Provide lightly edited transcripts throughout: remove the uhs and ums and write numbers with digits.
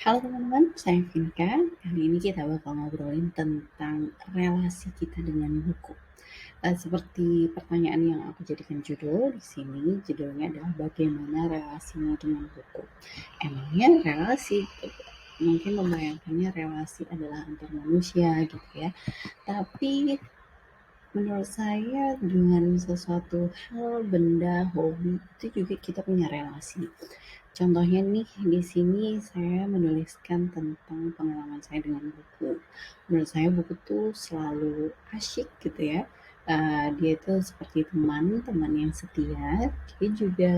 Halo teman-teman, saya Vinka. Kali ini kita bakal ngobrolin tentang relasi kita dengan buku. Seperti pertanyaan yang aku jadikan judul di sini, judulnya adalah bagaimana relasinya dengan buku. Emangnya relasi, mungkin membayangkannya relasi adalah antar manusia gitu ya. Tapi menurut saya dengan sesuatu hal, benda, hobi itu juga kita punya relasi. Contohnya nih, di sini saya menuliskan tentang pengalaman saya dengan buku. Menurut saya buku tuh selalu asyik gitu ya. Dia itu seperti teman, teman yang setia, dia juga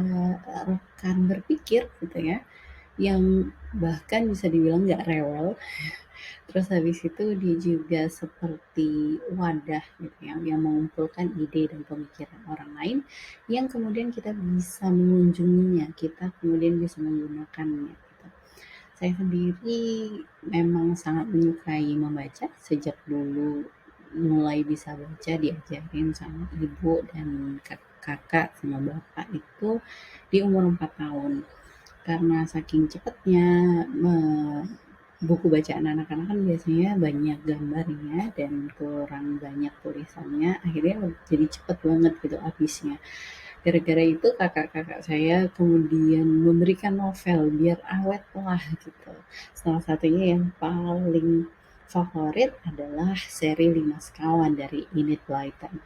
rekan berpikir gitu ya, yang bahkan bisa dibilang nggak rewel. Terus habis itu dia juga seperti wadah gitu ya, yang mengumpulkan ide dan pemikiran orang lain yang kemudian kita bisa mengunjunginya, kita kemudian bisa menggunakannya gitu. Saya sendiri memang sangat menyukai membaca sejak dulu mulai bisa baca diajarin sama ibu dan kakak sama bapak itu di umur 4 tahun. Karena saking cepatnya buku bacaan anak-anak kan biasanya banyak gambarnya dan kurang banyak tulisannya, akhirnya jadi cepet banget gitu habisnya. Gara-gara itu kakak-kakak saya kemudian memberikan novel biar awet lah gitu. Salah satunya yang paling favorit adalah seri Lima Sekawan dari Enid Blyton.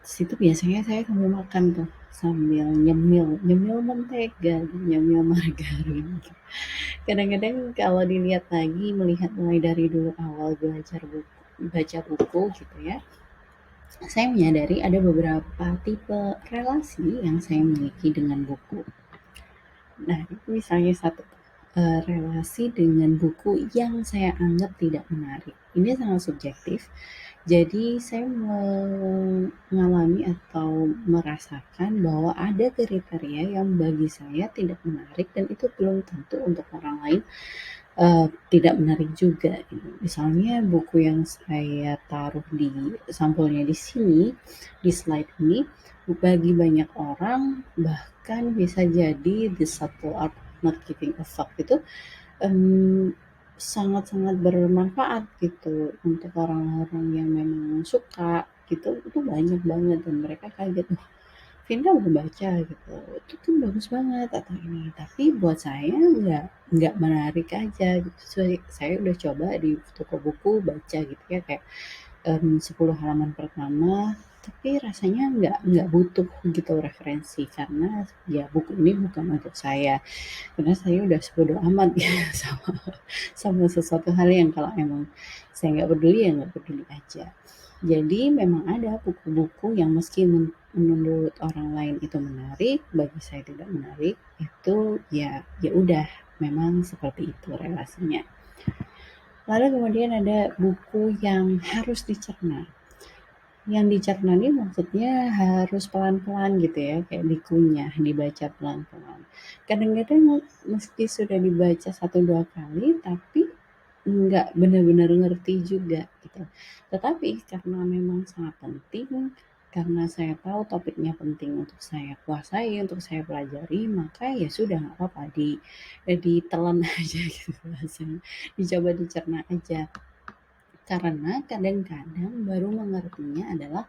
Situ biasanya saya sambil makan tuh, sambil nyemil, nyemil mentega, nyemil margarin. Kadang-kadang kalau dilihat lagi, melihat mulai dari dulu awal belajar buku, baca buku gitu ya, saya menyadari ada beberapa tipe relasi yang saya miliki dengan buku. Nah, itu misalnya satu, relasi dengan buku yang saya anggap tidak menarik. Ini sangat subjektif. Jadi saya mengalami atau merasakan bahwa ada kriteria yang bagi saya tidak menarik dan itu belum tentu untuk orang lain tidak menarik juga gitu. Misalnya buku yang saya taruh di sampulnya di sini, di slide ini, bagi banyak orang bahkan bisa jadi The Subtle Art of Not Giving a Fuck itu um, sangat-sangat bermanfaat gitu untuk orang-orang yang memang suka gitu, itu banyak banget dan mereka kaget, "Wah, Vinda udah baca gitu, itu tuh bagus banget," atau ini. Tapi buat saya nggak menarik aja gitu. Saya udah coba di toko buku baca gitu ya kayak 10 halaman pertama, tapi rasanya nggak butuh gitu referensi karena ya buku ini bukan untuk saya. Karena saya udah sebodo amat ya sama sama sesuatu hal yang kalau emang saya nggak peduli ya nggak peduli aja. Jadi memang ada buku-buku yang meski menurut orang lain itu menarik, bagi saya tidak menarik, itu ya ya udah memang seperti itu relasinya. Lalu kemudian ada buku yang harus dicerna. Yang dicerna ini maksudnya harus pelan-pelan gitu ya, kayak dikunyah, dibaca pelan-pelan. Kadang-kadang meski sudah dibaca satu dua kali, tapi nggak benar-benar ngerti juga gitu. Tetapi karena memang sangat penting, karena saya tahu topiknya penting untuk saya kuasai, untuk saya pelajari, maka ya sudah nggak apa-apa ditelan aja gitu bahasanya, dicoba dicerna aja. Karena kadang-kadang baru mengertinya adalah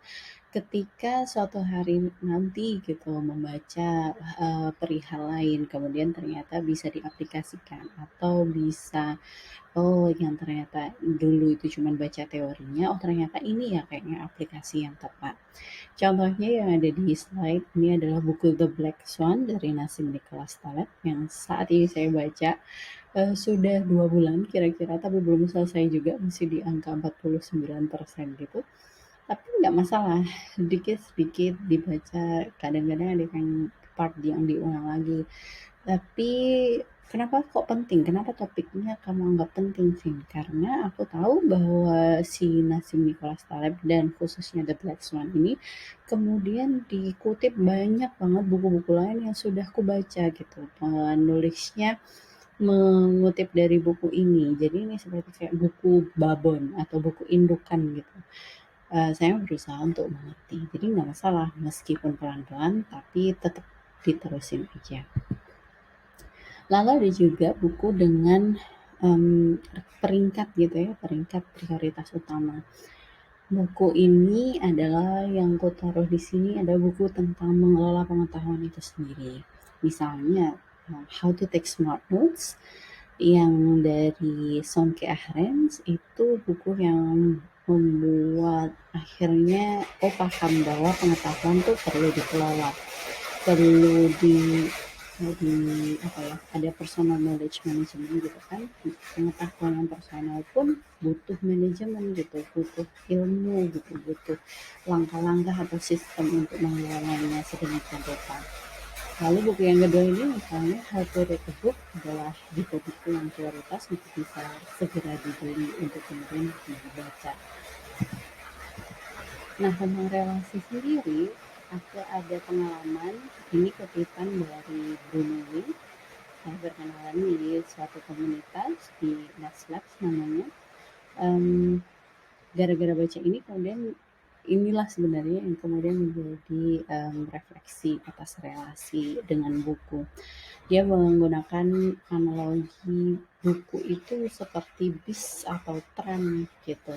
ketika suatu hari nanti gitu membaca perihal lain, kemudian ternyata bisa diaplikasikan atau bisa, oh yang ternyata dulu itu cuma baca teorinya, oh ternyata ini ya kayaknya aplikasi yang tepat. Contohnya yang ada di slide ini adalah buku The Black Swan dari Nassim Nicholas Taleb yang saat ini saya baca sudah 2 bulan kira-kira, tapi belum selesai juga, masih di angka 49% gitu. Tapi nggak masalah, sedikit-sedikit dibaca, kadang-kadang ada yang part yang diulang lagi. Tapi kenapa kok penting? Kenapa topiknya kamu anggap penting, Vin? Karena aku tahu bahwa si Nassim Nicholas Taleb dan khususnya The Black Swan ini kemudian dikutip banyak banget buku-buku lain yang sudah aku baca gitu. Penulisnya mengutip dari buku ini. Jadi ini seperti kayak buku babon atau buku indukan gitu. Saya berusaha untuk mengerti. Jadi nggak masalah meskipun pelan-pelan, tapi tetap diterusin aja. Lalu ada juga buku dengan peringkat gitu ya, peringkat prioritas utama. Buku ini adalah yang taruh di sini ada buku tentang mengelola pengetahuan itu sendiri. Misalnya, How to Take Smart Notes yang dari Sonke Ahrens itu buku yang membuat akhirnya paham bahwa pengetahuan tuh perlu dikelola, perlu di apa ya, ada personal knowledge management gitu kan. Pengetahuan yang personal pun butuh manajemen gitu, butuh ilmu gitu, butuh langkah-langkah atau sistem untuk mengelolanya sedemikian rupa. Lalu buku yang kedua ini misalnya How to Read a Book adalah buku-buku yang prioritas untuk bisa segera dibeli untuk kemudian dibaca. Nah, tentang relasi sendiri, aku ada pengalaman, ini kutipan dari Bruno Lee, saya berkenalan di suatu komunitas di Naslabs namanya. Um, Gara-gara baca ini kemudian inilah sebenarnya yang kemudian menjadi refleksi atas relasi dengan buku. Dia menggunakan analogi buku itu seperti bis atau tram gitu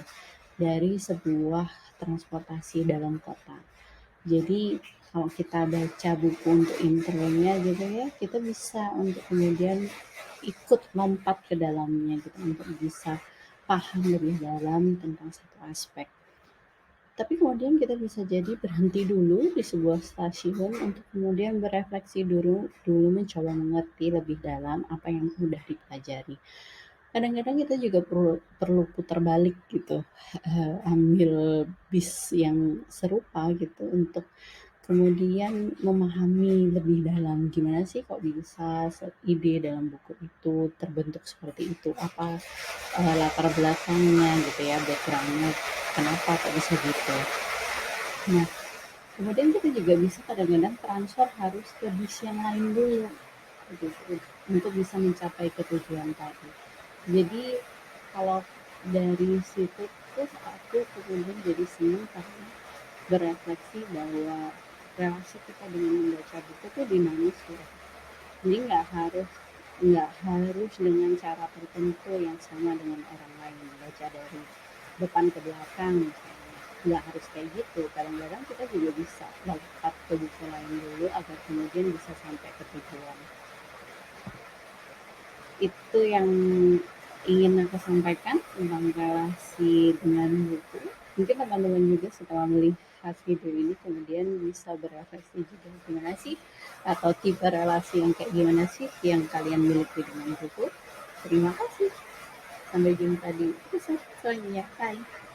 dari sebuah transportasi dalam kota. Jadi kalau kita baca buku untuk intronya gitu ya, kita bisa untuk kemudian ikut lompat ke dalamnya gitu untuk bisa paham lebih dalam tentang satu aspek. Tapi kemudian kita bisa jadi berhenti dulu di sebuah stasiun untuk kemudian berefleksi dulu mencoba mengerti lebih dalam apa yang sudah dipelajari. Kadang-kadang kita juga perlu putar balik gitu, ambil bis yang serupa gitu untuk kemudian memahami lebih dalam gimana sih kok bisa ide dalam buku itu terbentuk seperti itu, apa latar belakangnya gitu ya, backgroundnya kenapa kok bisa gitu. Nah, kemudian kita juga bisa kadang-kadang transfer harus ke bis yang lain dulu gitu, untuk bisa mencapai ketujuan tadi. Jadi kalau dari situ terus aku kemudian jadi senang karena berefleksi bahwa relasi kita dengan membaca buku itu dinamis ya. Jadi nggak harus dengan cara tertentu yang sama dengan orang lain, baca dari depan ke belakang misalnya. Nggak harus kayak gitu. Kadang-kadang kita juga bisa lompat ke buku lain dulu agar kemudian bisa sampai ke tujuan. Itu yang ingin aku sampaikan tentang relasi dengan buku. Mungkin teman-teman juga setelah melihat video ini kemudian bisa berefleksi juga gimana sih atau tipe relasi yang kayak gimana sih yang kalian miliki dengan buku. Terima kasih. Sampai jumpa di episode selanjutnya. Bye.